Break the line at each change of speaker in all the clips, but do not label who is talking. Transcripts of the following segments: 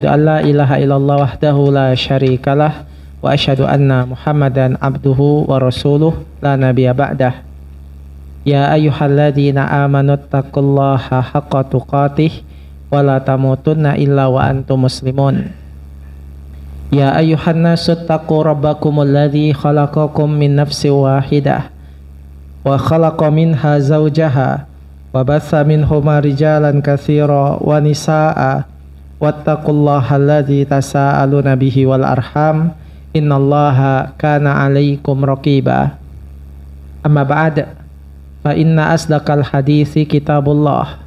an la ilaha illallah wahdahu la syarikalah wa asyhadu anna Muhammadan abduhu wa rasuluh la nabiyya ba'dah. Ya ayyuhalladzina amanu taqullaha haqqa tuqatih wa la tamutunna illa wa antum muslimun. Ya ayyuhan nasu taqu rabbakumul ladzi khalaqakum min nafsin wahidah wa khalaqa minha zawjaha wa batha minhuma rijalan katsira wa nisaa'a wattaqullaha alladzi tasaaluna bihi wal arham innallaha kana 'alaikum raqiba. Amma ba'd, fa inna asdaqal hadithi kitabullah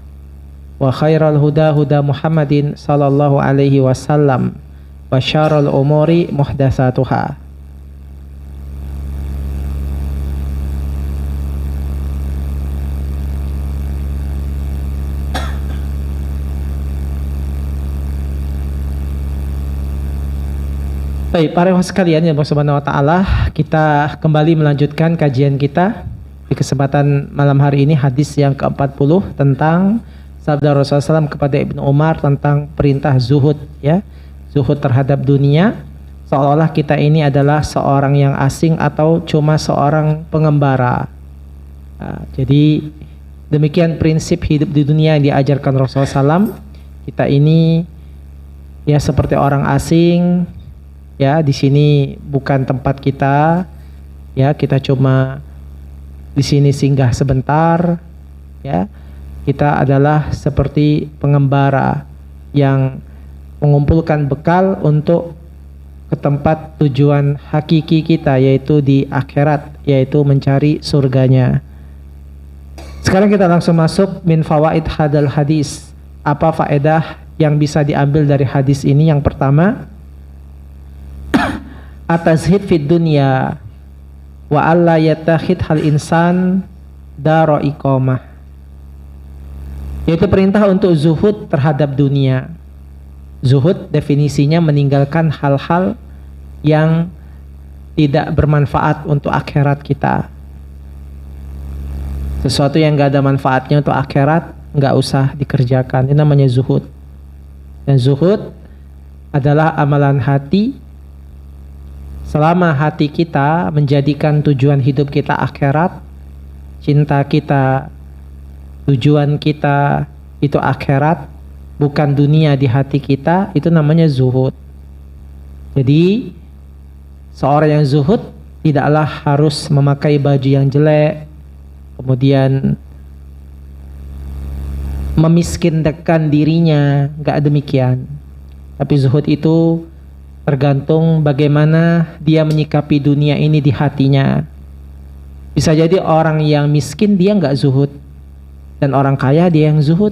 wa khairal huda huda Muhammadin sallallahu alaihi wasallam wa syarrul umuri muhdatsatuha. Baik, para ikhwan sekalian yang Subhanahu wa taala, kita kembali melanjutkan kajian kita di kesempatan malam hari ini, hadis yang ke-40 tentang sabda Rasulullah SAW kepada Ibnu Umar tentang perintah zuhud, ya, zuhud terhadap dunia, seolah-olah kita ini adalah seorang yang asing atau cuma seorang pengembara. Jadi demikian prinsip hidup di dunia yang diajarkan Rasulullah SAW. Kita ini ya seperti orang asing. Ya, di sini bukan tempat kita. Ya, kita cuma di sini singgah sebentar. Ya, kita adalah seperti pengembara yang mengumpulkan bekal untuk ke tempat tujuan hakiki kita, yaitu di akhirat, yaitu mencari surganya. Sekarang kita langsung masuk min fawaid hadal hadis. Apa faedah yang bisa diambil dari hadis ini? Yang pertama, at-tazhid fid dunya wa alla yattakhid hal insan daro iqamah, yaitu perintah untuk zuhud terhadap dunia. Zuhud definisinya meninggalkan hal-hal yang tidak bermanfaat untuk akhirat kita. Sesuatu yang gak ada manfaatnya untuk akhirat gak usah dikerjakan, ini namanya zuhud. Dan zuhud adalah amalan hati. Selama hati kita menjadikan tujuan hidup kita akhirat, cinta kita, tujuan kita itu akhirat, bukan dunia di hati kita, itu namanya zuhud. Jadi seorang yang zuhud tidaklah harus memakai baju yang jelek, kemudian memiskinkan dirinya, enggak demikian. Tapi zuhud itu tergantung bagaimana dia menyikapi dunia ini di hatinya. Bisa jadi orang yang miskin dia enggak zuhud, dan orang kaya dia yang zuhud.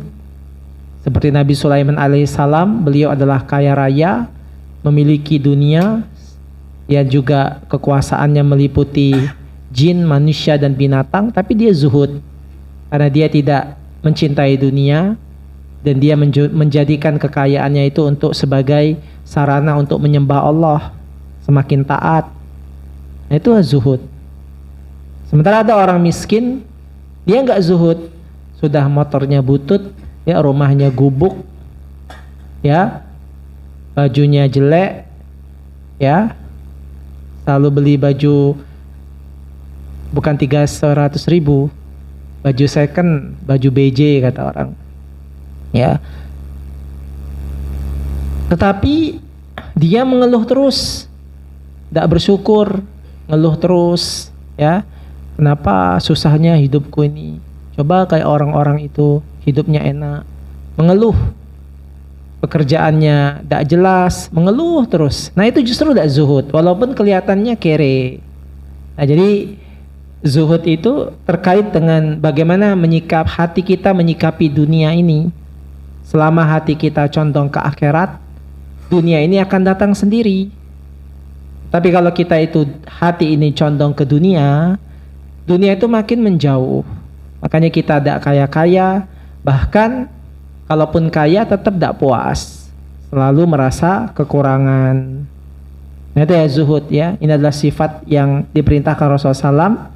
Seperti Nabi Sulaiman alaihissalam, beliau adalah kaya raya, memiliki dunia, dia juga kekuasaannya meliputi jin, manusia dan binatang, tapi dia zuhud karena dia tidak mencintai dunia, dan dia menjadikan kekayaannya itu untuk sebagai sarana untuk menyembah Allah, semakin taat. Nah, itu zuhud. Sementara ada orang miskin, dia enggak zuhud, sudah motornya butut, ya, rumahnya gubuk, ya, bajunya jelek, ya, selalu beli baju bukan 300.000, baju second, baju BJ kata orang, ya. Tetapi dia mengeluh terus, tidak bersyukur, ngeluh terus, ya. Kenapa susahnya hidupku ini? Coba kayak orang-orang itu, hidupnya enak, mengeluh. Pekerjaannya tidak jelas, mengeluh terus. Nah, itu justru tidak zuhud, walaupun kelihatannya kere. Nah, jadi zuhud itu terkait dengan bagaimana hati kita menyikapi dunia ini. Selama hati kita condong ke akhirat, dunia ini akan datang sendiri. Tapi kalau kita itu hati ini condong ke dunia, dunia itu makin menjauh. Makanya kita tidak kaya-kaya, bahkan kalaupun kaya tetap tidak puas, selalu merasa kekurangan. Nah, itu ya zuhud, ya. Ini adalah sifat yang diperintahkan Rasulullah SAW,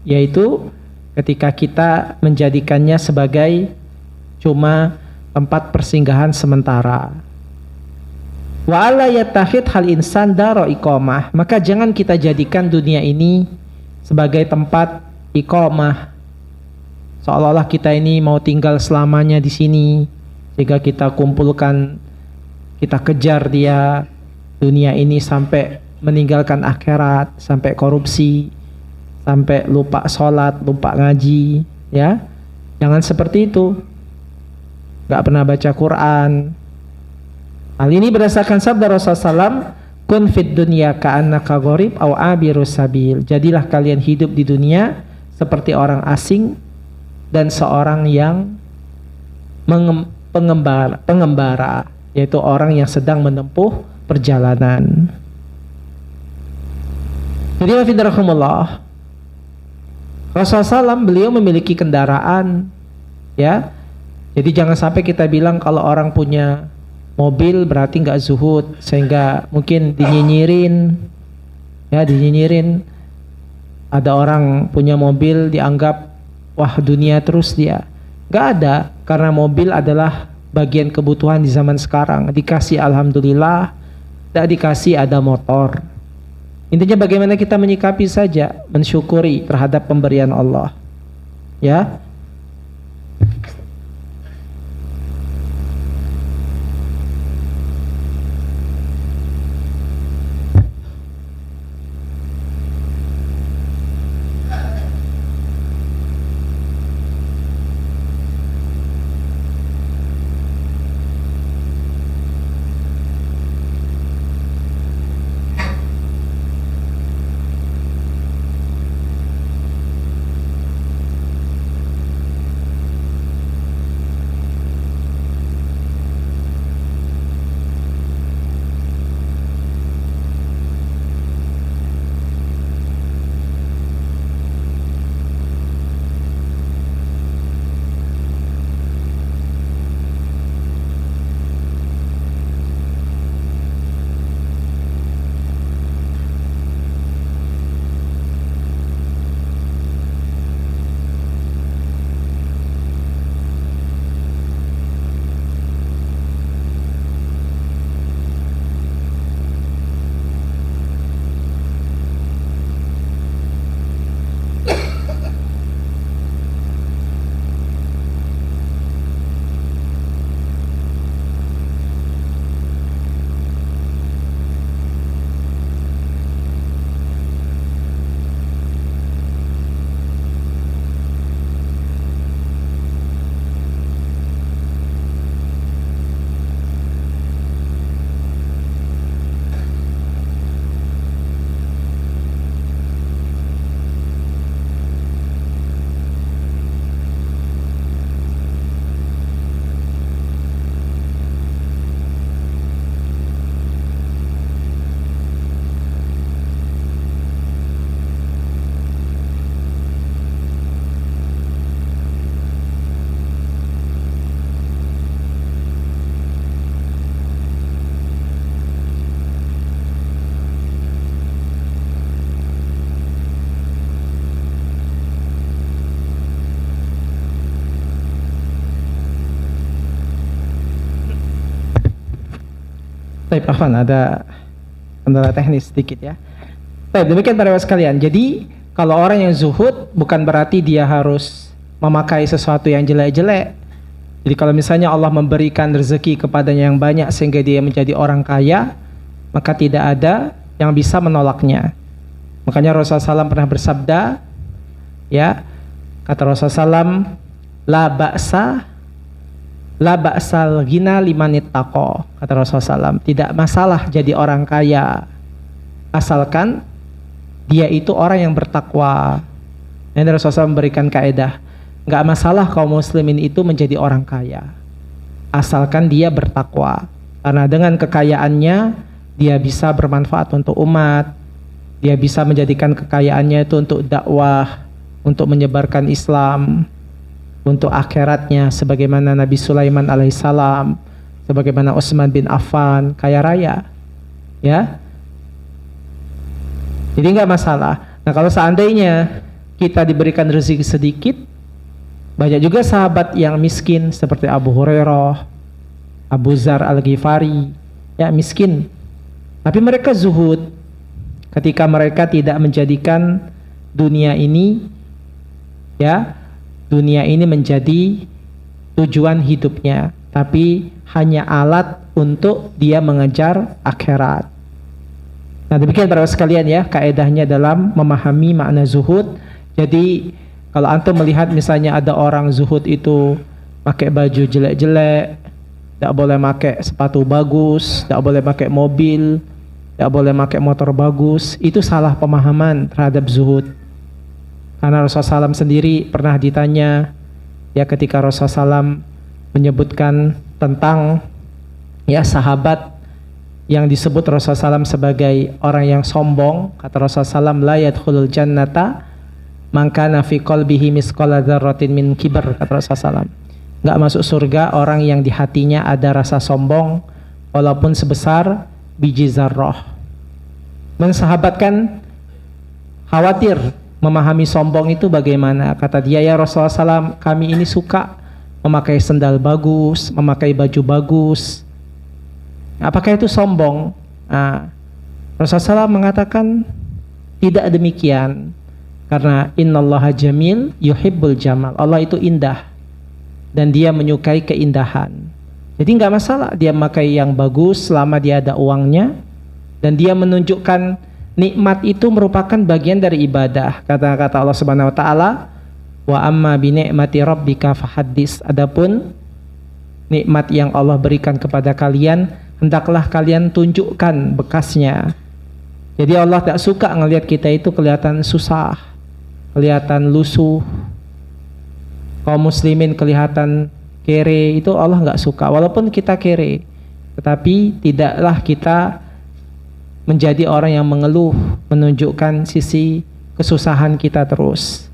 yaitu ketika kita menjadikannya sebagai cuma tempat persinggahan sementara. Wa alla yattakhid hal insan daro iqamah, maka jangan kita jadikan dunia ini sebagai tempat iqamah, seolah-olah kita ini mau tinggal selamanya di sini, sehingga kita kumpulkan, kita kejar dia dunia ini sampai meninggalkan akhirat, sampai korupsi, sampai lupa sholat, lupa ngaji, ya. Jangan seperti itu. Gak pernah baca Quran. Hal ini berdasarkan sabda Rasulullah SAW, kun fid dunya ka'annaka gharib aw abirus sabil. Jadilah kalian hidup di dunia seperti orang asing dan seorang yang pengembara, yaitu orang yang sedang menempuh perjalanan. Jadi wafidarakumullah, Rasulullah SAW beliau memiliki kendaraan, ya. Jadi jangan sampai kita bilang kalau orang punya mobil berarti nggak zuhud, sehingga mungkin dinyinyirin, ya, dinyinyirin. Ada orang punya mobil dianggap wah dunia terus dia. Nggak ada, karena mobil adalah bagian kebutuhan di zaman sekarang. Dikasih alhamdulillah, tidak dikasih ada motor. Intinya bagaimana kita menyikapi saja, mensyukuri terhadap pemberian Allah, ya. Baik, Afwan, ada kendala teknis sedikit ya. Baik, demikian para sekalian. Jadi kalau orang yang zuhud bukan berarti dia harus memakai sesuatu yang jelek-jelek. Jadi kalau misalnya Allah memberikan rezeki kepadanya yang banyak sehingga dia menjadi orang kaya, maka tidak ada yang bisa menolaknya. Makanya Rasulullah SAW pernah bersabda, ya, kata Rasulullah SAW, la ba'sal ghina liman ittaqa, kata Rasulullah SAW, tidak masalah jadi orang kaya asalkan dia itu orang yang bertakwa. Ini Rasulullah SAW memberikan kaidah, nggak masalah kaum muslimin itu menjadi orang kaya asalkan dia bertakwa, karena dengan kekayaannya dia bisa bermanfaat untuk umat, dia bisa menjadikan kekayaannya itu untuk dakwah, untuk menyebarkan Islam, untuk akhiratnya, sebagaimana Nabi Sulaiman alaihissalam, sebagaimana Utsman bin Affan, kaya raya, ya. Jadi nggak masalah. Nah kalau seandainya kita diberikan rezeki sedikit, banyak juga sahabat yang miskin seperti Abu Hurairah, Abu Zar al-Ghifari, ya miskin. Tapi mereka zuhud ketika mereka tidak menjadikan dunia ini, ya, dunia ini menjadi tujuan hidupnya, tapi hanya alat untuk dia mengejar akhirat. Nah, demikian para sekalian ya, kaedahnya dalam memahami makna zuhud. Jadi kalau antum melihat misalnya ada orang zuhud itu pakai baju jelek-jelek, tidak boleh pakai sepatu bagus, tidak boleh pakai mobil, tidak boleh pakai motor bagus, itu salah pemahaman terhadap zuhud. Karena Rasulullah SAW sendiri pernah ditanya, ya, ketika Rasulullah SAW menyebutkan tentang, ya, sahabat yang disebut Rasulullah SAW sebagai orang yang sombong, kata Rasulullah SAW, la yadkhulul jannata man kana fi qalbihi misqala dzarratin min kibr, kata Rasulullah SAW. Enggak masuk surga orang yang di hatinya ada rasa sombong walaupun sebesar biji zarrah. Dan sahabat kan khawatir memahami sombong itu bagaimana. Kata dia, ya Rasulullah SAW, kami ini suka memakai sendal bagus, memakai baju bagus. Apakah itu sombong? Nah, Rasulullah SAW mengatakan tidak demikian. Karena innallaha jamil yuhibbul jamal. Allah itu indah dan dia menyukai keindahan. Jadi nggak masalah dia memakai yang bagus selama dia ada uangnya, dan dia menunjukkan nikmat itu merupakan bagian dari ibadah. Kata Allah Subhanahu wa taala, wa amma bi ni'mati rabbika fahaddis. Adapun nikmat yang Allah berikan kepada kalian, hendaklah kalian tunjukkan bekasnya. Jadi Allah tak suka ngelihat kita itu kelihatan susah, kelihatan lusuh. Kaum muslimin kelihatan kere, itu Allah nggak suka. Walaupun kita kere, tetapi tidaklah kita menjadi orang yang mengeluh, menunjukkan sisi kesusahan kita terus.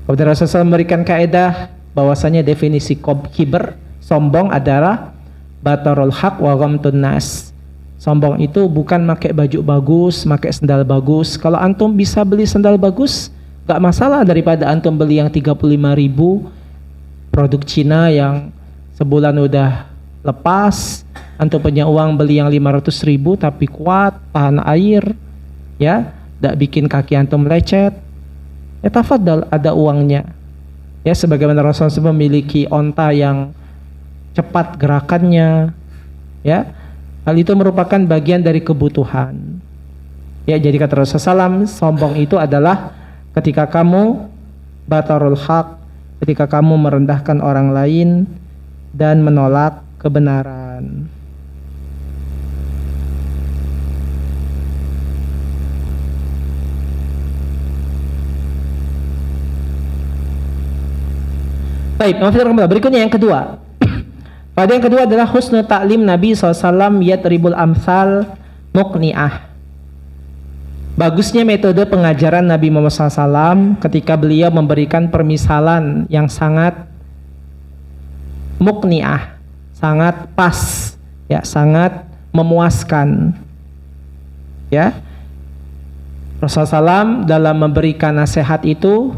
Kemudian Rasulullah memberikan kaidah bahwasanya definisi kibr, sombong adalah batarul haq wa ghamtun nas. Sombong itu bukan pakai baju bagus, pakai sendal bagus. Kalau antum bisa beli sendal bagus, gak masalah daripada antum beli yang 35.000 produk Cina yang sebulan udah lepas. Antum punya uang beli yang 500.000 tapi kuat, tahan air, ya, tidak bikin kaki antum lecet. Ya tafadhal, ada uangnya. Ya, sebagaimana Rasulullah SAW memiliki onta yang cepat gerakannya, ya, hal itu merupakan bagian dari kebutuhan. Ya, jadi kata Rasulullah SAW, sombong itu adalah ketika kamu batarul haq, ketika kamu merendahkan orang lain dan menolak kebenaran. Baik, berikutnya yang kedua. Pada yang kedua adalah husnul ta'lim Nabi SAW yatribul amsal muqni'ah. Bagusnya metode pengajaran Nabi Muhammad SAW ketika beliau memberikan permisalan yang sangat muqni'ah, sangat pas, ya, sangat memuaskan. Ya, Rasulullah SAW dalam memberikan nasihat itu,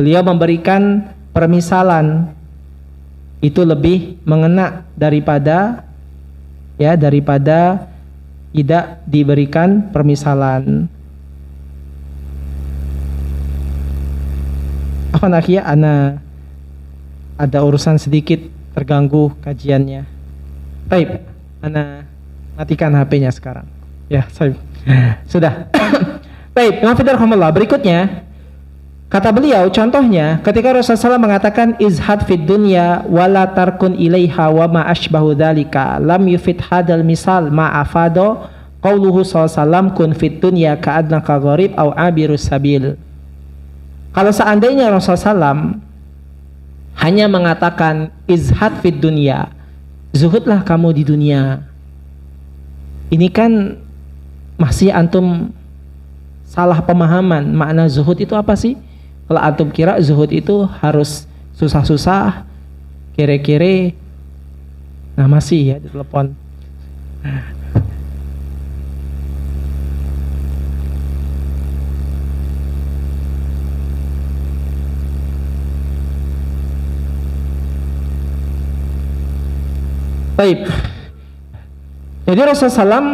beliau memberikan permisalan itu lebih mengena daripada, ya, daripada tidak diberikan permisalan. Apa nakia, ana ada urusan sedikit, terganggu kajiannya. Baik, ana matikan HP-nya sekarang. Ya, saya sudah. Baik, berikutnya kata beliau, contohnya ketika Rasulullah SAW mengatakan izhad fid dunya wala tarkun ilaiha wa ma ashbahu dzalika lam yufid hadal misal ma afado qauluhu sallallahu kun fid dunya ka'adnaka gharib au abirus sabil. Kalau seandainya Rasulullah SAW hanya mengatakan izhad fid dunya, zuhudlah kamu di dunia, ini kan masih antum salah pemahaman. Makna zuhud itu apa sih? Kalau antum kira zuhud itu harus susah-susah, kere-kere. Nah, masih ya di telepon. Baik. Jadi Rasulullah SAW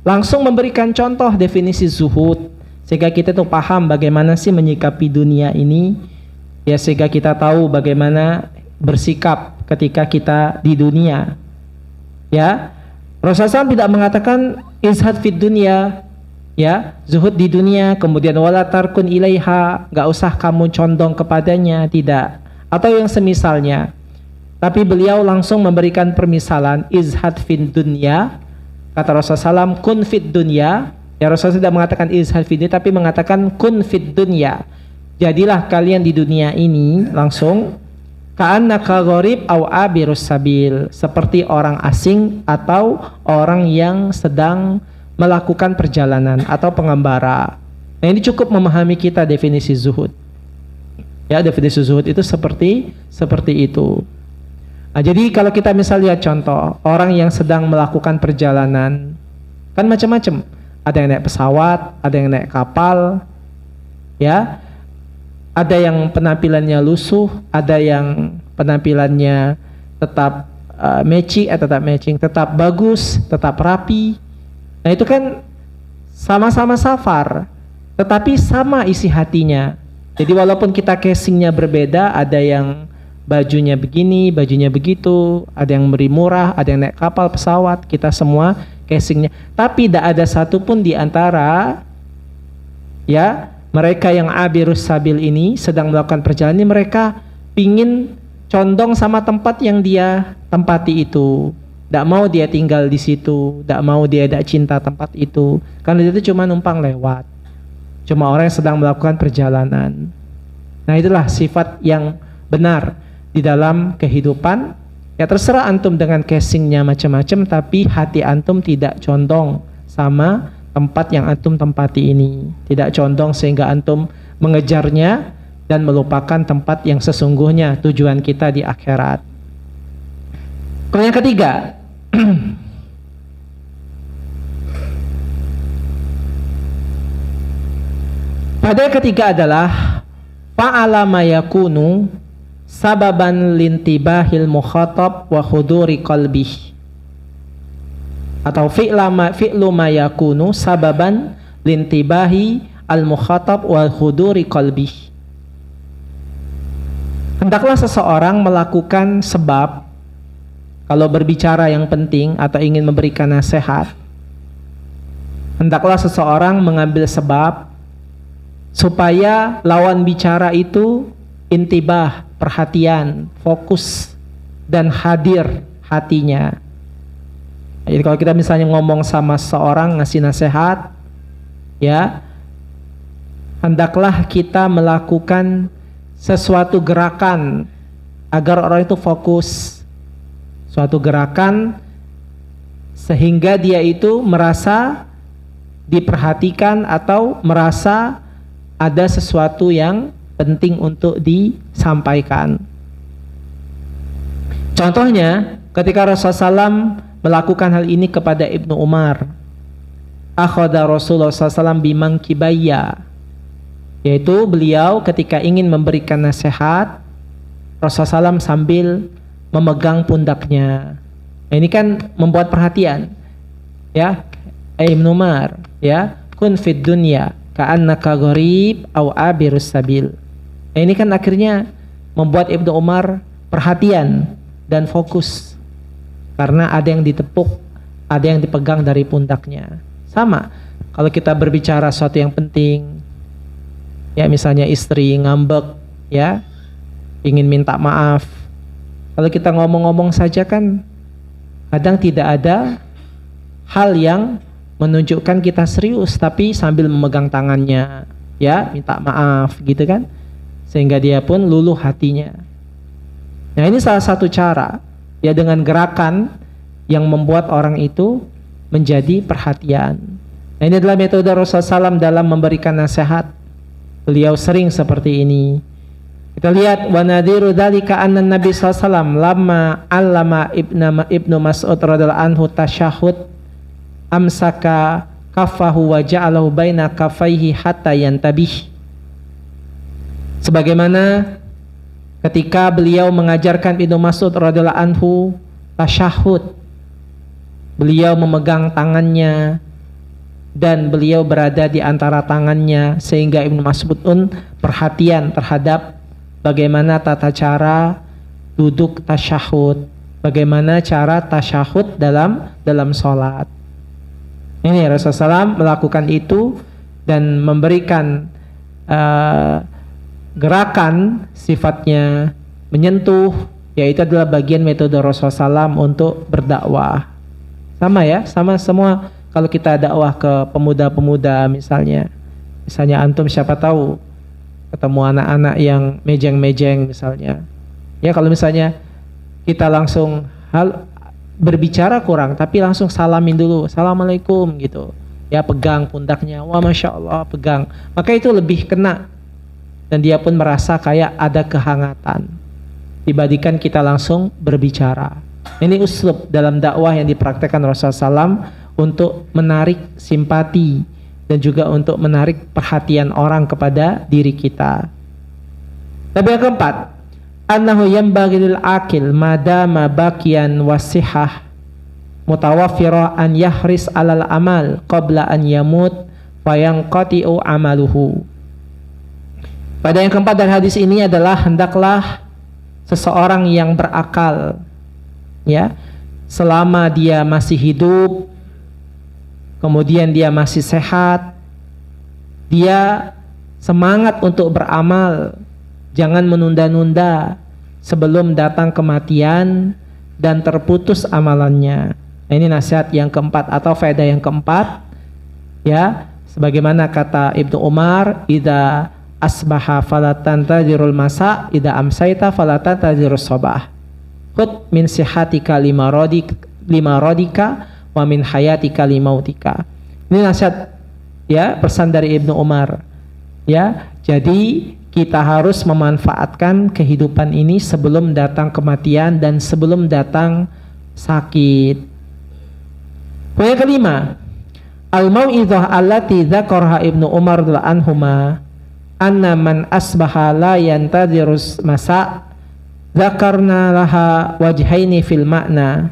langsung memberikan contoh definisi zuhud, sehingga kita tuh paham bagaimana sih menyikapi dunia ini, ya, sehingga kita tahu bagaimana bersikap ketika kita di dunia. Ya, Rasulullah SAW tidak mengatakan izhad fid dunia, ya, zuhud di dunia, kemudian wala tarkun ilaiha, nggak usah kamu condong kepadanya, tidak, atau yang semisalnya. Tapi beliau langsung memberikan permisalan izhad fid dunia. Kata Rasulullah SAW, kun fid dunya. Ya, Rasulullah tidak mengatakan izhad fid dunya, tapi mengatakan kun fid dunya. Jadilah kalian di dunia ini langsung ka'annaka gharib au abirus sabil, seperti orang asing atau orang yang sedang melakukan perjalanan atau pengembara. Nah, ini cukup memahami kita definisi zuhud. Ya, definisi zuhud itu seperti itu. Nah, jadi kalau kita misal lihat contoh orang yang sedang melakukan perjalanan, kan macam-macam. Ada yang naik pesawat, ada yang naik kapal, ya. Ada yang penampilannya lusuh, ada yang penampilannya tetap matching, tetap bagus, tetap rapi. Nah, itu kan sama-sama safar, tetapi sama isi hatinya. Jadi walaupun kita casingnya berbeda, ada yang bajunya begini, bajunya begitu, ada yang beri murah, ada yang naik kapal, pesawat, kita semua casingnya. Tapi tidak ada satupun di antara, ya, mereka yang abirus sabil ini sedang melakukan perjalanan ini, mereka pingin condong sama tempat yang dia tempati itu. Tidak mau dia tinggal di situ, tidak mau dia tidak cinta tempat itu, karena dia itu cuma numpang lewat, cuma orang yang sedang melakukan perjalanan. Nah, itulah sifat yang benar di dalam kehidupan. Ya, terserah antum dengan casingnya macam-macam, tapi hati antum tidak condong sama tempat yang antum tempati ini, tidak condong sehingga antum mengejarnya dan melupakan tempat yang sesungguhnya tujuan kita di akhirat. Kemudian yang ketiga, pada yang ketiga adalah fa'ala ma yakunu sababan lintibahil mukhatab wa khuduri qalbih, atau fi'lu ma yakunu sababan lintibahi al mukhatab wa khuduri qalbih. Hendaklah seseorang melakukan sebab kalau berbicara yang penting atau ingin memberikan nasihat. Hendaklah seseorang mengambil sebab supaya lawan bicara itu intibah, perhatian, fokus, dan hadir hatinya. Jadi kalau kita misalnya ngomong sama seorang, ngasih nasihat, ya, hendaklah kita melakukan sesuatu gerakan agar orang itu fokus, suatu gerakan sehingga dia itu merasa diperhatikan atau merasa ada sesuatu yang penting untuk disampaikan. Contohnya ketika Rasulullah SAW melakukan hal ini kepada Ibnu Umar, akhadha Rasulullah SAW bimangkibayya, yaitu beliau ketika ingin memberikan nasihat, Rasulullah SAW sambil memegang pundaknya. Nah, ini kan membuat perhatian, ya, Ibnu Umar, ya, kun fid dunya ka'annaka gharib au abirus sabil. Nah, ini kan akhirnya membuat Ibnu Umar perhatian dan fokus, karena ada yang ditepuk, ada yang dipegang dari pundaknya. Sama kalau kita berbicara sesuatu yang penting, ya, misalnya istri ngambek, ya, ingin minta maaf. Kalau kita ngomong-ngomong saja kan kadang tidak ada hal yang menunjukkan kita serius, tapi sambil memegang tangannya, ya, minta maaf gitu kan, sehingga dia pun luluh hatinya. Nah, ini salah satu cara, ya, dengan gerakan yang membuat orang itu menjadi perhatian. Nah, ini adalah metode Rasulullah SAW dalam memberikan nasihat. Beliau sering seperti ini. Kita lihat, wa nadiru dzalika anna Nabi sallallahu alaihi wasallam lamma allama Ibnu Mas'ud radhiyallahu anhu tasyahhud amsaka kaffahu wa ja'alahu baina kaffaihi hatta yantabih. Sebagaimana ketika beliau mengajarkan Ibnu Mas'ud radhiyallahu anhu tasyahhud, beliau memegang tangannya dan beliau berada di antara tangannya, sehingga Ibnu Mas'ud pun perhatian terhadap bagaimana tata cara duduk tasyahud, bagaimana cara tasyahud dalam sholat. Ini Rasulullah SAW melakukan itu dan memberikan gerakan sifatnya menyentuh, yaitu adalah bagian metode Rasulullah SAW untuk berdakwah. Sama ya, sama semua. Kalau kita dakwah ke pemuda-pemuda misalnya antum siapa tahu ketemu anak-anak yang mejeng-mejeng misalnya. Ya kalau misalnya kita langsung berbicara kurang, tapi langsung salamin dulu, assalamualaikum gitu. Ya pegang pundaknya, wah masya Allah pegang. Maka itu lebih kena dan dia pun merasa kayak ada kehangatan dibandingkan kita langsung berbicara. Ini uslub dalam dakwah yang dipraktekkan Rasulullah SAW untuk menarik simpati dan juga untuk menarik perhatian orang kepada diri kita. Tapi yang keempat, annahu yanbaghi lil aqil madama baqiyan wasihah mutawaffira an yahris alal amal qabla an yamut fayanqati'u amaluhu. Pada yang keempat dari hadis ini adalah hendaklah seseorang yang berakal, ya, selama dia masih hidup, kemudian dia masih sehat, dia semangat untuk beramal, jangan menunda-nunda sebelum datang kematian dan terputus amalannya. Nah, ini nasihat yang keempat atau faedah yang keempat, ya, sebagaimana kata Ibnu Umar, idza asbaha fala tantazirul masa, idza amsayta fala tantazirus sabah. Khud min sihatika lima radika wa min hayatika limautika. Ini nasihat, ya, pesan dari Ibnu Umar, ya. Jadi kita harus memanfaatkan kehidupan ini sebelum datang kematian dan sebelum datang sakit. Poin kelima, al-mau'izah allati dzakaraha Ibnu Umar radhiyallahu anhuma anna man asbaha la yantadzirus masa dzakarna laha wajhaini fil ma'na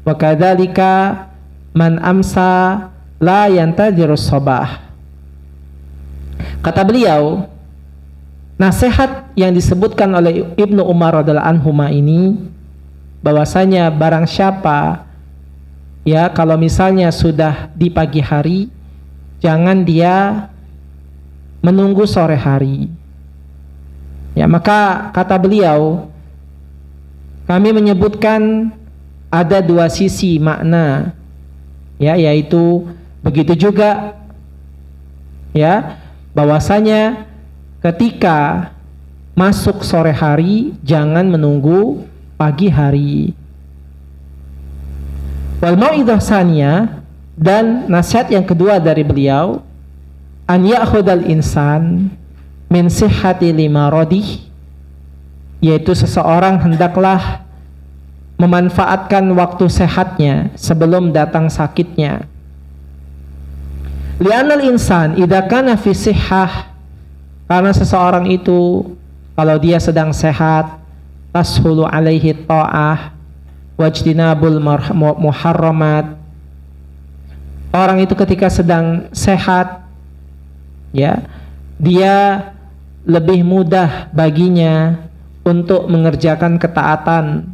wa kadzalika man amsa la yantadzirus sabah. Kata beliau, nasihat yang disebutkan oleh Ibnu Umar radhiyallahu anhuma ini bahwasanya barang siapa, ya, kalau misalnya sudah di pagi hari, jangan dia menunggu sore hari. Ya, maka kata beliau, kami menyebutkan ada dua sisi makna, ya, yaitu begitu juga, ya, bahwasanya ketika masuk sore hari jangan menunggu pagi hari. Wal mau'izah tsaniyah, dan nasihat yang kedua dari beliau, an ya'khudal insan min sihhati lima radih, yaitu seseorang hendaklah memanfaatkan waktu sehatnya sebelum datang sakitnya. Li'anal insan idza kana fi sihhah, karena seseorang itu kalau dia sedang sehat, tashulu alaihi ta'ah wajtinabul muharramat. Orang itu ketika sedang sehat, ya, dia lebih mudah baginya untuk mengerjakan ketaatan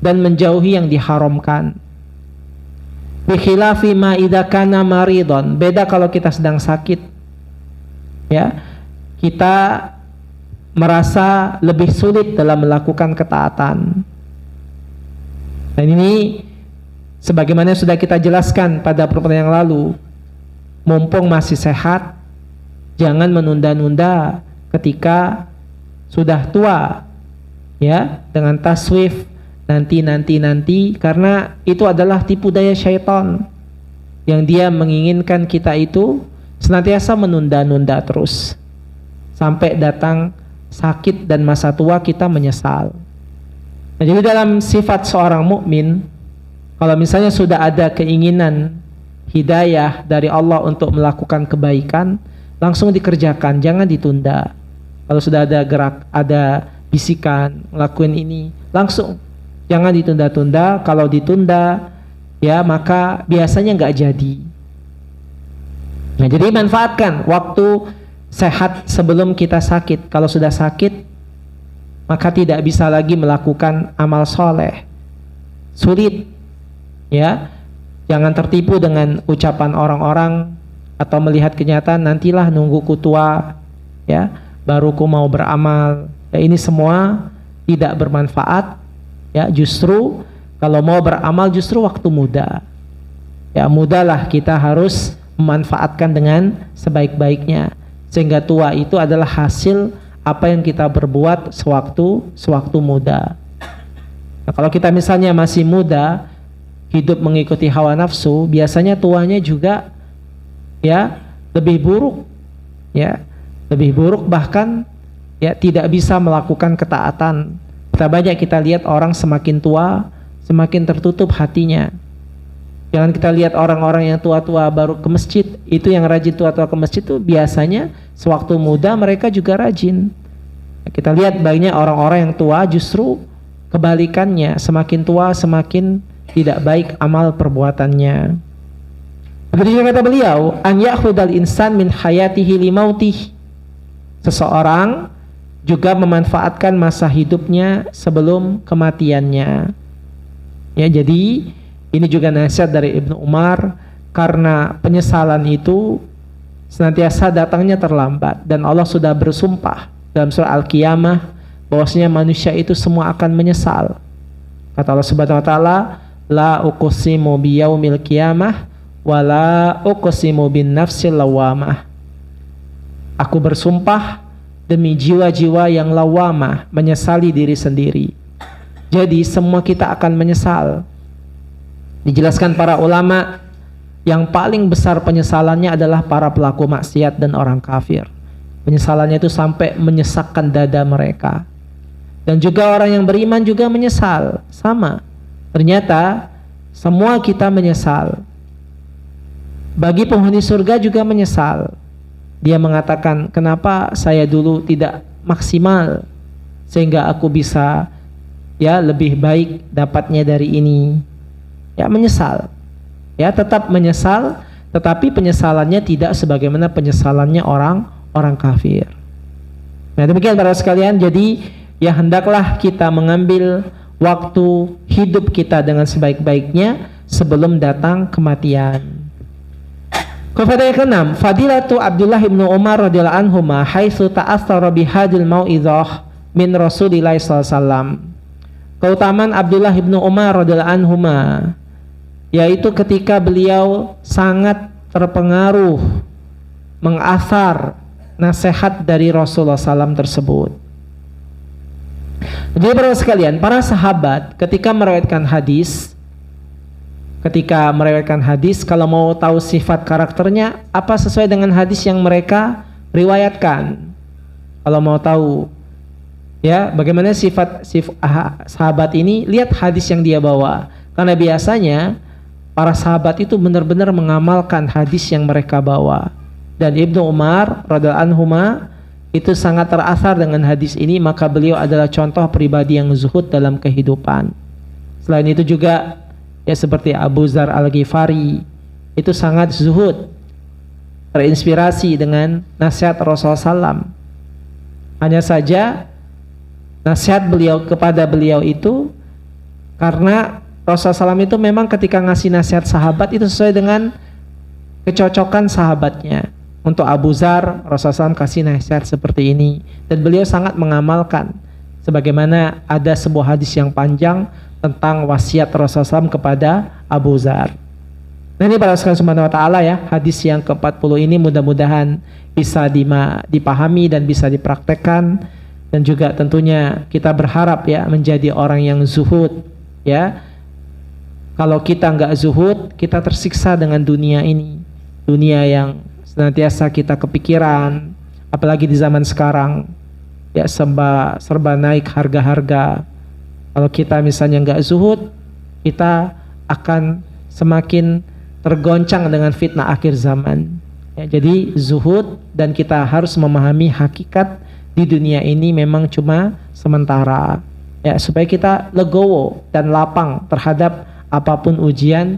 dan menjauhi yang diharamkan. Bi khilafi ma idza kana maridon, beda kalau kita sedang sakit, ya, kita merasa lebih sulit dalam melakukan ketaatan. Dan ini sebagaimana sudah kita jelaskan pada pertemuan yang lalu, mumpung masih sehat, jangan menunda-nunda ketika sudah tua, ya, dengan taswif nanti, karena itu adalah tipu daya syaitan yang dia menginginkan kita itu senantiasa menunda-nunda terus sampai datang sakit dan masa tua kita menyesal. Nah, jadi dalam sifat seorang mukmin, kalau misalnya sudah ada keinginan hidayah dari Allah untuk melakukan kebaikan, langsung dikerjakan, jangan ditunda. Kalau sudah ada gerak, ada bisikan ngelakuin ini, langsung, jangan ditunda-tunda. Kalau ditunda, ya maka biasanya nggak jadi. Nah, jadi manfaatkan waktu sehat sebelum kita sakit. Kalau sudah sakit, maka tidak bisa lagi melakukan amal soleh. Sulit, ya. Jangan tertipu dengan ucapan orang-orang atau melihat kenyataan, nantilah nunggu ku tua, ya, baru ku mau beramal. Ya, ini semua tidak bermanfaat. Ya, justru kalau mau beramal justru waktu muda. Ya, mudahlah kita harus memanfaatkan dengan sebaik-baiknya, sehingga tua itu adalah hasil apa yang kita berbuat sewaktu muda. Nah, kalau kita misalnya masih muda, hidup mengikuti hawa nafsu, biasanya tuanya juga ya lebih buruk, ya lebih buruk, bahkan ya tidak bisa melakukan ketaatan. Kita lihat orang semakin tua semakin tertutup hatinya. Jangan kita lihat orang-orang yang tua-tua baru ke masjid, itu yang rajin tua-tua ke masjid itu biasanya sewaktu muda mereka juga rajin. Kita lihat banyak orang-orang yang tua justru kebalikannya, semakin tua semakin tidak baik amal perbuatannya. Begitu kata beliau, an ya'khudal insan min hayatihi li mautih. Seseorang juga memanfaatkan masa hidupnya sebelum kematiannya. Ya, jadi ini juga nasihat dari Ibnu Umar, karena penyesalan itu senantiasa datangnya terlambat, dan Allah sudah bersumpah dalam surah Al-Qiyamah bahwasanya manusia itu semua akan menyesal. Kata Allah Subhanahu wa taala, la uqsimu biyaumil qiyamah wa la uqsimu bin nafsil lawamah. Aku bersumpah demi jiwa-jiwa yang lawamah, menyesali diri sendiri. Jadi semua kita akan menyesal. Dijelaskan para ulama, yang paling besar penyesalannya adalah para pelaku maksiat dan orang kafir. Penyesalannya itu sampai menyesakkan dada mereka. Dan juga orang yang beriman juga menyesal, sama. Ternyata semua kita menyesal. Bagi penghuni surga juga menyesal. Dia mengatakan, kenapa saya dulu tidak maksimal sehingga aku bisa ya lebih baik dapatnya dari ini. Ya, menyesal. Ya, tetap menyesal, tetapi penyesalannya tidak sebagaimana penyesalannya orang kafir. Nah, demikian para sekalian, jadi ya hendaklah kita mengambil waktu hidup kita dengan sebaik-baiknya sebelum datang kematian. Kefaedah yang keenam, fadilatu Abdullah bin Umar radhiyallahu anhu haitsu ta'athara bihadil mau'izah min Rasulillah sallallahu alaihi wasallam. Keutamaan Abdullah bin Umar radhiyallahu anhu yaitu ketika beliau sangat terpengaruh mengasar nasihat dari Rasulullah SAW tersebut. Jadi para sekalian, para sahabat ketika meriwayatkan hadis, kalau mau tahu sifat karakternya apa sesuai dengan hadis yang mereka riwayatkan. Kalau mau tahu ya bagaimana sifat sahabat ini, lihat hadis yang dia bawa. Karena biasanya para sahabat itu benar-benar mengamalkan hadis yang mereka bawa. Dan Ibnu Umar radhiyallahu anhu itu sangat terasar dengan hadis ini, maka beliau adalah contoh pribadi yang zuhud dalam kehidupan. Selain itu juga ya seperti Abu Dzar Al-Ghifari, itu sangat zuhud, terinspirasi dengan nasihat Rasulullah SAW. Hanya saja nasihat beliau kepada beliau itu, karena Rasulullah SAW itu memang ketika ngasih nasihat sahabat itu sesuai dengan kecocokan sahabatnya. Untuk Abu Dzar, Rasulullah SAW kasih nasihat seperti ini, dan beliau sangat mengamalkan. Sebagaimana ada sebuah hadis yang panjang tentang wasiat Rasulullah SAW kepada Abu Dzar. Nah, ini para sekalian subhanahu wa ta'ala ya, hadis yang ke-40 ini mudah-mudahan bisa dipahami dan bisa dipraktekkan. Dan juga tentunya kita berharap ya menjadi orang yang zuhud ya. Kalau kita nggak zuhud, kita tersiksa dengan dunia ini, dunia yang senantiasa kita kepikiran, apalagi di zaman sekarang ya serba naik harga-harga. Kalau kita misalnya nggak zuhud, kita akan semakin tergoncang dengan fitnah akhir zaman ya. Jadi zuhud, dan kita harus memahami hakikat di dunia ini memang cuma sementara ya, supaya kita legowo dan lapang terhadap apapun ujian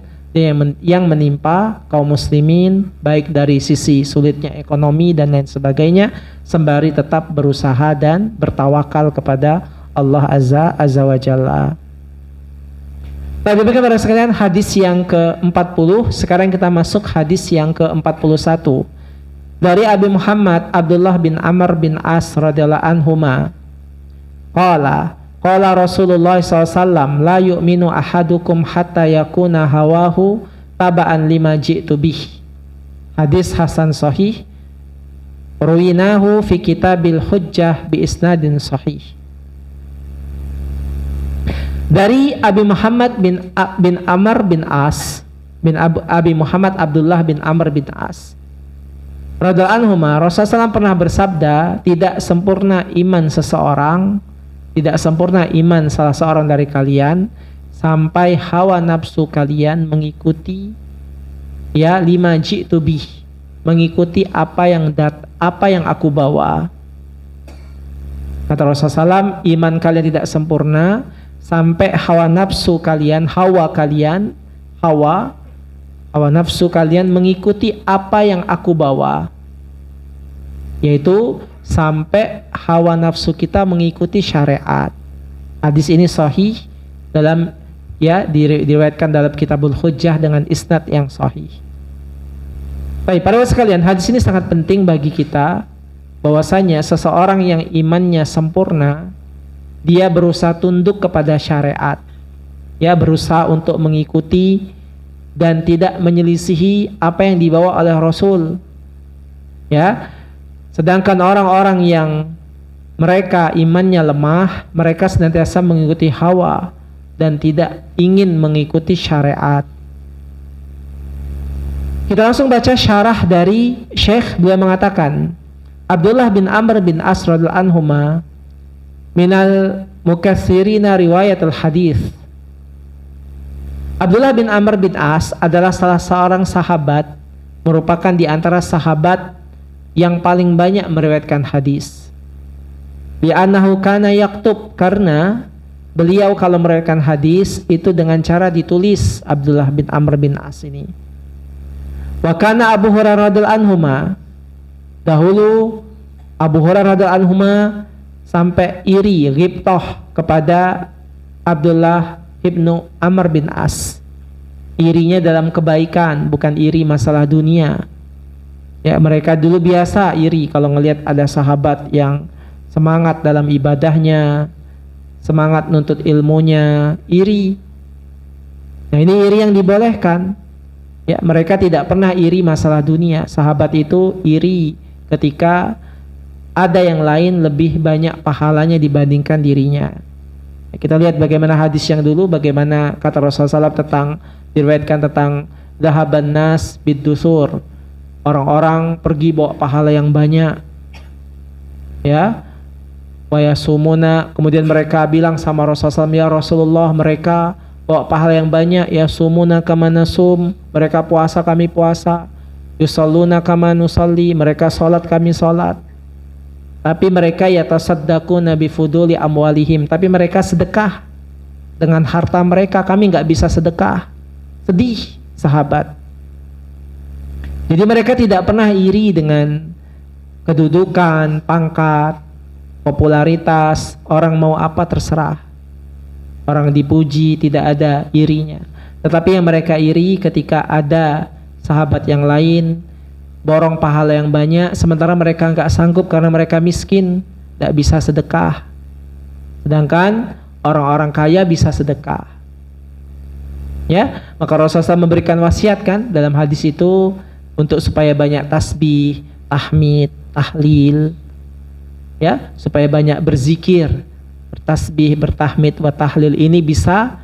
yang menimpa kaum muslimin, baik dari sisi sulitnya ekonomi dan lain sebagainya, sembari tetap berusaha dan bertawakal kepada Allah Azza wa Jalla. Baik, kepada sekalian, hadis yang ke-40. Sekarang kita masuk hadis yang ke-41. Dari Abi Muhammad Abdullah bin Amr bin As radhiyallahu anhuma, qala Rasulullah SAW, la yu'minu ahadukum hatta yakuna hawahu taba'an lima ji'tu bih. Hadis hasan sahih, ruwinahu fi kitabil hujjah bi isnadin sahih. Dari Abi Muhammad bin Amr bin As, Abi Muhammad Abdullah bin Amr bin As radhiyallahu anhuma, Rasulullah SAW pernah bersabda, tidak sempurna iman seseorang, tidak sempurna iman salah seorang dari kalian sampai hawa nafsu kalian mengikuti lima ji'tu bih, mengikuti apa yang aku bawa. Kata Rasulullah SAW, iman kalian tidak sempurna sampai hawa nafsu kalian mengikuti apa yang aku bawa, yaitu sampai hawa nafsu kita mengikuti syariat. Hadis ini sahih diriwayatkan dalam Kitabul Hujjah dengan isnad yang sahih. Baik, para sekalian, hadis ini sangat penting bagi kita, bahwasanya seseorang yang imannya sempurna, dia berusaha tunduk kepada syariat, berusaha untuk mengikuti dan tidak menyelisihi apa yang dibawa oleh Rasul. Sedangkan orang-orang yang mereka imannya lemah, mereka senantiasa mengikuti hawa dan tidak ingin mengikuti syariat. Kita langsung baca syarah dari Syekh. Beliau mengatakan, Abdullah bin Amr bin As radhiyallahu anhuma minal mukatsirina riwayat al-hadis. Abdullah bin Amr bin As adalah salah seorang sahabat, merupakan di antara sahabat yang paling banyak meriwayatkan hadis. Bi annahu kana yaktub, karena beliau kalau meriwayatkan hadis itu dengan cara ditulis. Abdullah bin Amr bin As ini. Wa kana Abu Hurairah radhiyallahu anhuma, dahulu Abu Hurairah radhiyallahu anhuma sampai iri, ghibtah kepada Abdullah ibnu Amr bin As. Irinya dalam kebaikan, bukan iri masalah dunia. Mereka dulu biasa iri kalau ngelihat ada sahabat yang semangat dalam ibadahnya, semangat nuntut ilmunya, iri. Nah, ini iri yang dibolehkan. Mereka tidak pernah iri masalah dunia. Sahabat itu iri ketika ada yang lain lebih banyak pahalanya dibandingkan dirinya. Kita lihat bagaimana hadis yang dulu, bagaimana kata Rasulullah SAW diriwayatkan tentang dhahaban nas biddusur, orang-orang pergi bawa pahala yang banyak, wa yasumuna, kemudian mereka bilang sama Rasulullah SAW, ya Rasulullah, mereka bawa pahala yang banyak, yasumuna kama nasum, mereka puasa kami puasa, yusalluna kama nusalli, mereka salat kami salat. Tapi mereka yatasaddaquna bifuduli amwalihim, tapi mereka sedekah dengan harta mereka, kami nggak bisa sedekah. Sedih sahabat. Jadi mereka tidak pernah iri dengan kedudukan, pangkat, popularitas, orang mau apa terserah. Orang dipuji tidak ada irinya. Tetapi yang mereka iri ketika ada sahabat yang lain borong pahala yang banyak, sementara mereka nggak sanggup karena mereka miskin, nggak bisa sedekah. Sedangkan orang-orang kaya bisa sedekah. Maka Rasulullah memberikan wasiat kan dalam hadis itu untuk supaya banyak tasbih, tahmid, tahlil, supaya banyak berzikir, bertasbih, bertahmid, wa tahlil. Ini bisa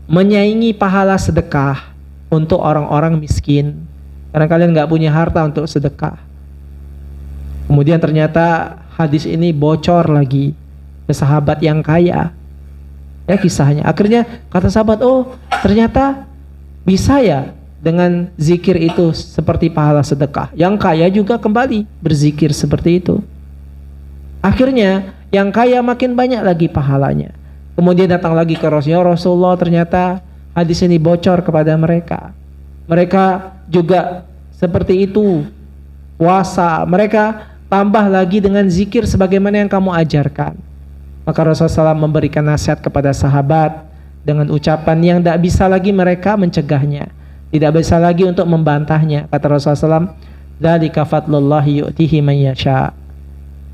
menyaingi pahala sedekah untuk orang-orang miskin. Karena kalian nggak punya harta untuk sedekah. Kemudian ternyata hadis ini bocor lagi ke sahabat yang kaya. Kisahnya. Akhirnya kata sahabat, oh ternyata bisa dengan zikir itu seperti pahala sedekah. Yang kaya juga kembali berzikir seperti itu. Akhirnya yang kaya makin banyak lagi pahalanya. Kemudian datang lagi ke Rasulullah, ternyata hadis ini bocor kepada mereka. mereka juga seperti itu, puasa, mereka tambah lagi dengan zikir sebagaimana yang kamu ajarkan. Maka Rasulullah SAW memberikan nasihat kepada sahabat dengan ucapan yang tidak bisa lagi mereka mencegahnya, tidak bisa lagi untuk membantahnya. Kata Rasulullah SAW, dzalika fadlullahi yu'tihi man yasha.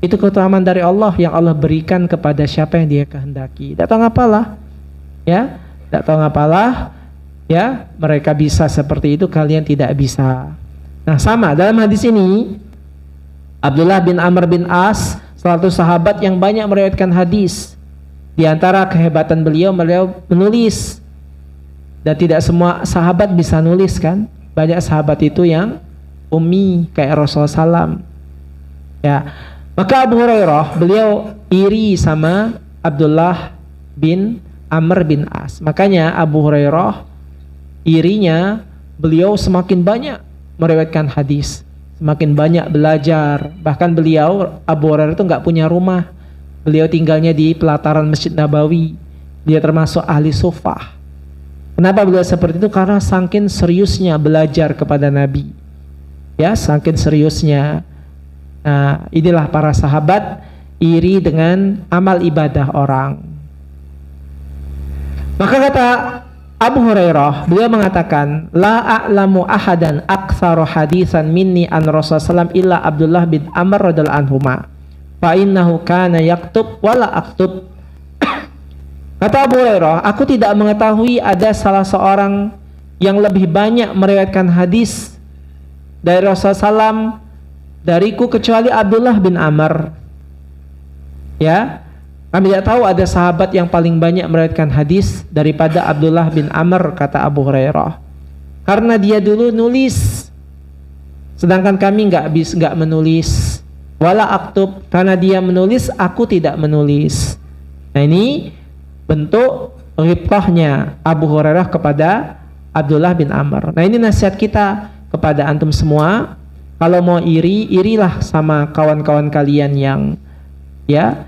Itu keutamaan dari Allah yang Allah berikan kepada siapa yang Dia kehendaki. Tidak tahu ngapalah, ya, tidak tahu ngapalah, ya, mereka bisa seperti itu, kalian tidak bisa. Nah, sama dalam hadis ini, Abdullah bin Amr bin As, salah satu sahabat yang banyak meriwayatkan hadis. Di antara kehebatan beliau menulis. Dan tidak semua sahabat bisa nulis kan. Banyak sahabat itu yang ummi kayak Rasulullah SAW. Ya. Maka Abu Hurairah, beliau iri sama Abdullah bin Amr bin As. Makanya Abu Hurairah irinya, beliau semakin banyak meriwayatkan hadis, semakin banyak belajar. Bahkan beliau, Abu Hurairah itu nggak punya rumah. Beliau tinggalnya di pelataran Masjid Nabawi. Dia termasuk ahli sufah. Kenapa beliau seperti itu? Karena saking seriusnya belajar kepada Nabi. Ya, saking seriusnya. Nah, inilah para sahabat iri dengan amal ibadah orang. Maka kata Abu Hurairah, beliau mengatakan, la a'lamu ahadan aktsaru hadisan minni an Rasulullah SAW illa Abdullah bin Amr radhiyallahu anhuma. Fa innahu kana yaktub wala aktub. Kata Abu Hurairah, aku tidak mengetahui ada salah seorang yang lebih banyak meriwayatkan hadis dari Rasulullah SAW dariku kecuali Abdullah bin Amr. Ya, kami tidak tahu ada sahabat yang paling banyak meriwayatkan hadis daripada Abdullah bin Amr, kata Abu Hurairah. Karena dia dulu nulis, sedangkan kami nggak menulis. Wala aktub, karena dia menulis, aku tidak menulis. Nah, ini bentuk ghibtahnya Abu Hurairah kepada Abdullah bin Amr. Nah, ini nasihat kita kepada antum semua. Kalau mau iri, irilah sama kawan-kawan kalian yang, ya,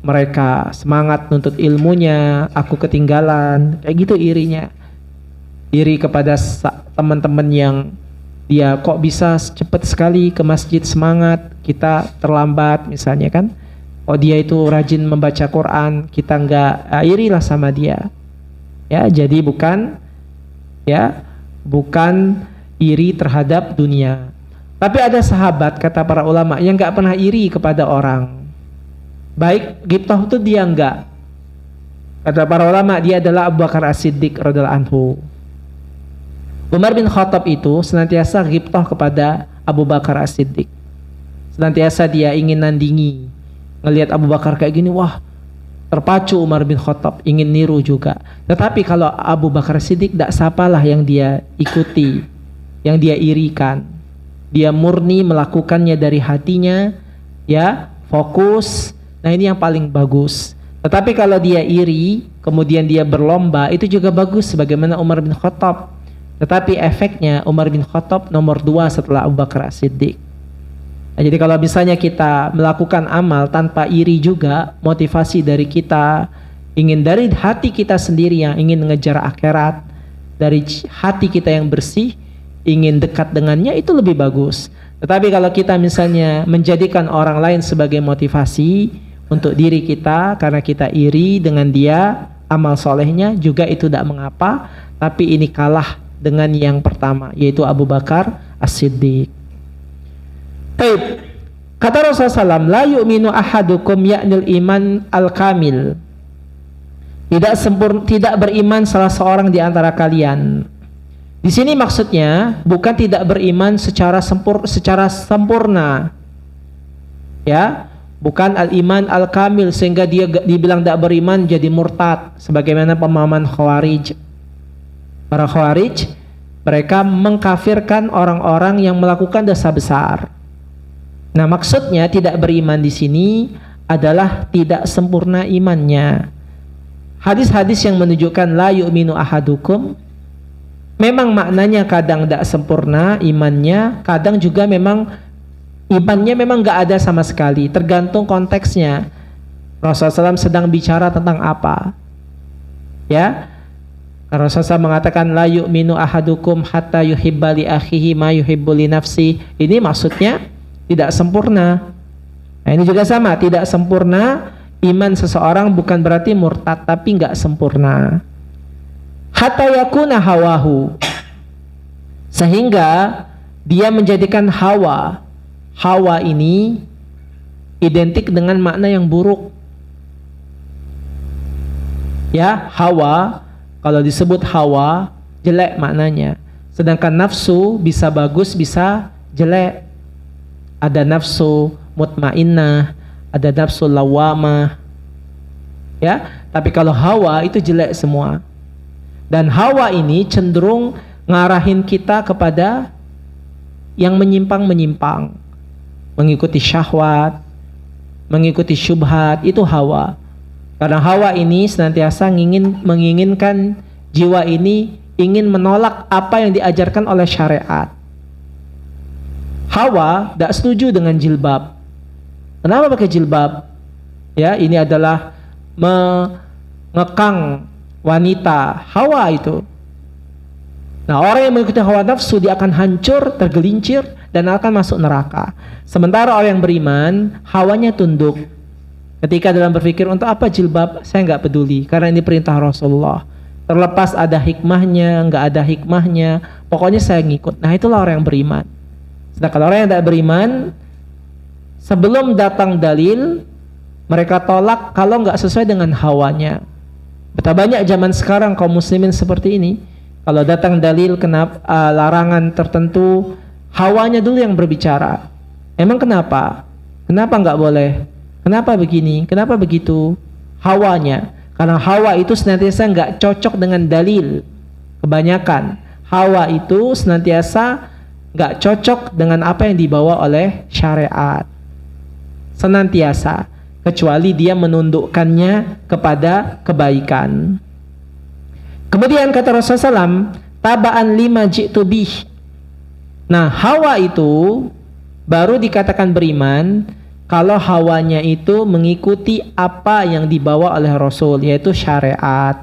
mereka semangat nuntut ilmunya, aku ketinggalan, kayak gitu irinya. Iri kepada teman-teman yang dia kok bisa cepat sekali ke masjid, semangat, kita terlambat misalnya kan. Oh, dia itu rajin membaca Quran, kita enggak, irilah sama dia. Ya, jadi bukan iri terhadap dunia. Tapi ada sahabat, kata para ulama, yang enggak pernah iri kepada orang. Baik ghibtah itu dia enggak. Kata para ulama, dia adalah Abu Bakar As-Siddiq radhiyallahu anhu. Umar bin Khattab itu senantiasa ghibtah kepada Abu Bakar As-Siddiq. Senantiasa dia ingin nandingi. Ngelihat Abu Bakar kayak gini, wah, terpacu Umar bin Khattab, ingin niru juga. Tetapi kalau Abu Bakar As-Siddiq, tidak sapalah yang dia ikuti, yang dia irikan. Dia murni melakukannya dari hatinya, ya, fokus. Nah, ini yang paling bagus. Tetapi kalau dia iri, kemudian dia berlomba, itu juga bagus sebagaimana Umar bin Khattab. Tetapi efeknya Umar bin Khattab nomor 2 setelah Abu Bakar As-Siddiq. Nah, jadi kalau misalnya kita melakukan amal tanpa iri juga, motivasi dari kita ingin dari hati kita sendiri yang ingin mengejar akhirat, dari hati kita yang bersih, ingin dekat dengannya, itu lebih bagus. Tetapi kalau kita misalnya menjadikan orang lain sebagai motivasi untuk diri kita karena kita iri dengan dia, amal solehnya juga itu tidak mengapa. Tapi ini kalah dengan yang pertama, yaitu Abu Bakar As-Siddiq. Baik, kata Rasulullah SAW, la yu'minu ahadukum ya'nil iman al-kamil. Tidak beriman salah seorang di antara kalian. Di sini maksudnya bukan tidak beriman secara sempurna. Ya, bukan al-iman al-kamil sehingga dia dibilang tidak beriman jadi murtad sebagaimana pemahaman Khawarij. Para Khawarij, mereka mengkafirkan orang-orang yang melakukan dosa besar. Nah, maksudnya tidak beriman di sini adalah tidak sempurna imannya. Hadis-hadis yang menunjukkan la yu'minu ahadukum memang maknanya kadang tidak sempurna imannya, kadang juga memang imannya memang nggak ada sama sekali, tergantung konteksnya. Rasulullah SAW sedang bicara tentang apa, ya? Rasulullah mengatakan la yu'minu ahadukum hatta yuhibba li akhihi ma yuhibbu li nafsi. Ini maksudnya tidak sempurna. Nah, ini juga sama, tidak sempurna iman seseorang bukan berarti murtad, tapi enggak sempurna. Hatta yakuna hawahu, sehingga dia menjadikan hawa ini identik dengan makna yang buruk. Ya, hawa kalau disebut hawa jelek maknanya. Sedangkan nafsu bisa bagus, bisa jelek. Ada nafsu mutmainnah, ada nafsu lawamah. Ya, tapi kalau hawa itu jelek semua. Dan hawa ini cenderung ngarahin kita kepada yang menyimpang-menyimpang. Mengikuti syahwat, mengikuti syubhat, itu hawa. Karena hawa ini senantiasa menginginkan jiwa ini ingin menolak apa yang diajarkan oleh syariat. Hawa tidak setuju dengan jilbab. Kenapa pakai jilbab? Ya, ini adalah mengekang wanita. Hawa itu. Nah, orang yang mengikuti hawa nafsu dia akan hancur, tergelincir, dan akan masuk neraka. Sementara orang yang beriman, hawanya tunduk. Ketika dalam berpikir untuk apa jilbab, saya nggak peduli karena ini perintah Rasulullah. Terlepas ada hikmahnya, nggak ada hikmahnya, pokoknya saya ngikut. Nah, itulah orang yang beriman. Sedangkan orang yang tidak beriman, sebelum datang dalil, mereka tolak kalau nggak sesuai dengan hawanya. Betapa banyak zaman sekarang kaum muslimin seperti ini. Kalau datang dalil larangan tertentu, hawanya dulu yang berbicara. Emang kenapa? Kenapa nggak boleh? Kenapa begini? Kenapa begitu? Hawanya. Karena hawa itu senantiasa nggak cocok dengan dalil. Kebanyakan hawa itu senantiasa nggak cocok dengan apa yang dibawa oleh syariat. Senantiasa, kecuali dia menundukkannya kepada kebaikan. Kemudian kata Rasulullah SAW, taba'an lima ji'tu bih. Nah, hawa itu baru dikatakan beriman kalau hawanya itu mengikuti apa yang dibawa oleh Rasul, yaitu syariat.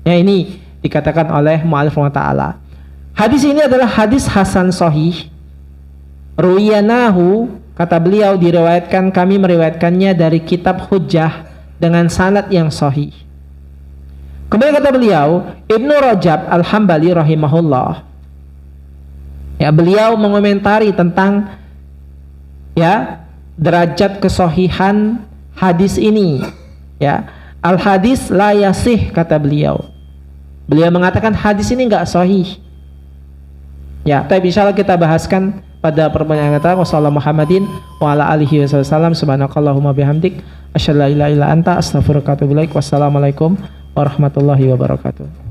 Ya, ini dikatakan oleh mu'allif ta'ala. Hadis ini adalah hadis hasan sahih. Ruwiyanahu, kata beliau, diriwayatkan, kami meriwayatkannya dari kitab Hujjah dengan sanad yang sahih. Kemudian kata beliau, Ibnu Rajab Al-Hambali rahimahullah, ya, beliau mengomentari tentang derajat kesahihan hadis ini. Ya, al hadis la yasih, kata beliau. Beliau mengatakan hadis ini enggak sahih. Ya, tapi insyaallah kita bahaskan pada pertemuan yang akan datang. Wassalamualaikum Muhammadin wa ala alihi wasallam. Subhanakallahumma bihamdik asyhadu an la ilaha illa anta astaghfiruka wa atubu ilaik. Wassalamualaikum warahmatullahi wabarakatuh.